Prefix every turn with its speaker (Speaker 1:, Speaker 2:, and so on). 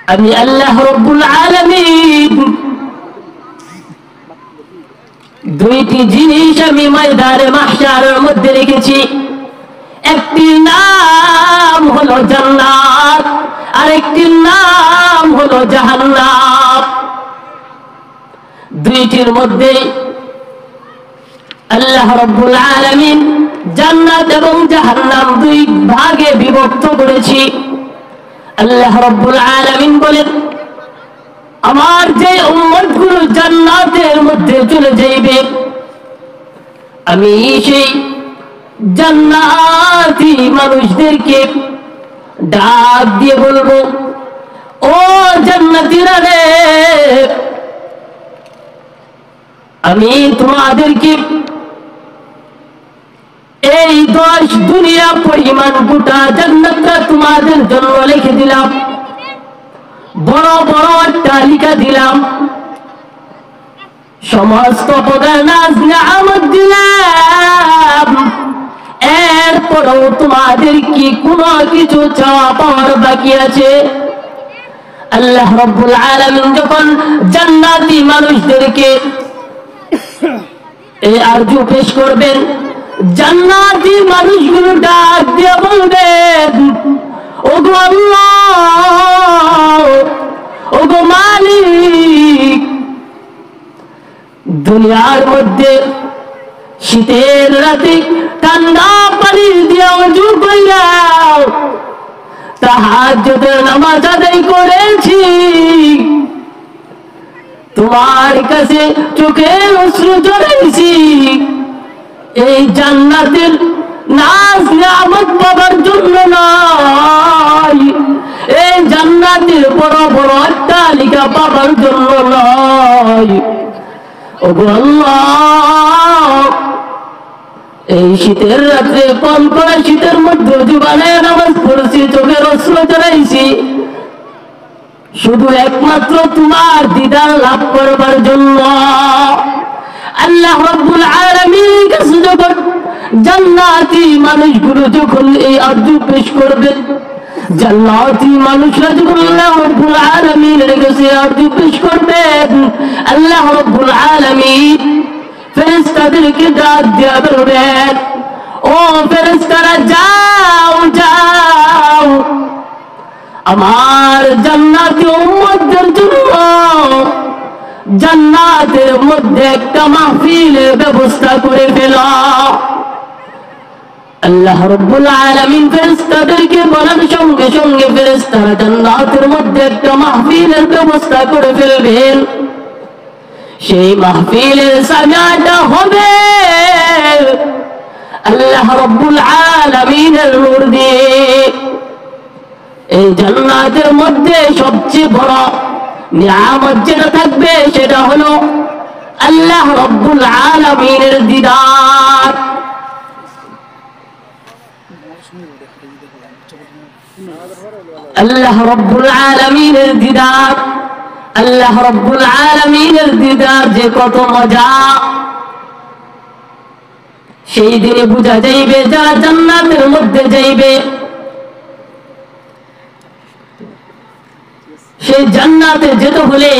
Speaker 1: আমি আল্লাহ রব্বুল আলামিন দুইটি জিনিস আমি ময়দানে মাহশারের মধ্যে রেখেছি। একটি নাম হলো জান্নাত, আরেকটি নাম হলো জাহান্নাম। দুইটির মধ্যে আল্লাহ রব্বুল আলামিন জান্নাত এবং জাহান্নাম দুই ভাগে বিভক্ত করেছি। আল্লাহ রব্বুল আলামিন বলেন, আমার যে উম্মতগুলো জান্নাতের মধ্যে চলে যাইবে, আমি সেই জান্নাতি মানুষদেরকে ডাক দিয়ে বলবো, ও জান্নাতীরা রে, আমি তোমাদেরকে এই 10 দুনিয়া পরিমাণ গোটা জান্নাতটা তোমাদের জন্য লিখে দিলাম, বড় বড় তালিকা দিলাম, সমস্ত প্রকার নাজ নিয়ামত দিলাম। এরপরেও তোমাদের কি কোনো কিছু চাওয়া পাওয়ার বাকি আছে? আল্লাহ রব্বুল আলামিন যখন জান্নাতি মানুষদেরকে এই আরজু পেশ করবেন, জান্নাতি মানুষগুলো ডাক দিয়ে বলবেন, ওগো আল্লাহ, ওগো মালিক, দুনিয়ার মধ্যে শীতের রাতে ঠান্ডা পানি দিয়ে ওযু কইরা তাহাজ্জুদের নামাজ আদায় করেছি, তোমার কাছে চোখের অশ্রু ঝরাইছি, এই জান্নাতের নাজ নিয়ামত পাবার জন্য নয়, এই জান্নাতের বড় বড় অট্টালিকা পাবার জন্য নয়। ওগো আল্লাহ, এই শীতের রাত্রে কম করে শীতের মধ্যে ওযু বানায় নামাজ পড়ছি, চোখের অশ্রু ঝরাইছি, শুধু একমাত্র তোমার দিদার লাভ করবার জন্য। আল্লাহ রাব্বুল আলামিনের কাছে যখন জান্নাতি মানুষগুলো যখন এই আরজু পেশ করবেন, জান্নাতি মানুষরা যখন আল্লাহ রাব্বুল আলামিনের কাছে আরজু পেশ করবেন, আল্লাহ রাব্বুল আলামিন ফেরেশতাদেরকে ডাক দিয়ে বলবেন, ও ফেরেশতারা যাও যাও, আমার জান্নাতি উম্মতদের জন্য জান্নাতের মধ্যে একটা মাহফিলের ব্যবস্থা করে ফেলো। আল্লাহ রাব্বুল আলামিন ফেরেশতাদেরকে বলার সঙ্গে সঙ্গে ফেরেশতারা জান্নাতের মধ্যে একটা মাহফিলের ব্যবস্থা করে ফেলবেন। সেই মাহফিলের সাজাটা হবে আল্লাহ রাব্বুল আলামিনের নূর দিয়ে। এই জান্নাতের মধ্যে সবচেয়ে বড় নিয়ামত যেটা থাকবে সেটা হলো আল্লাহ রাব্বুল আলামিনের দিদার। আল্লাহ রাব্বুল আলামিনের দিদার, আল্লাহ রাব্বুল আলামিনের দিদার যে কত মজা, সেই দিনে বুঝা যাইবে যারা জান্নাতের মধ্যে যাইবে। সেই জান্নাতে যেতে হলে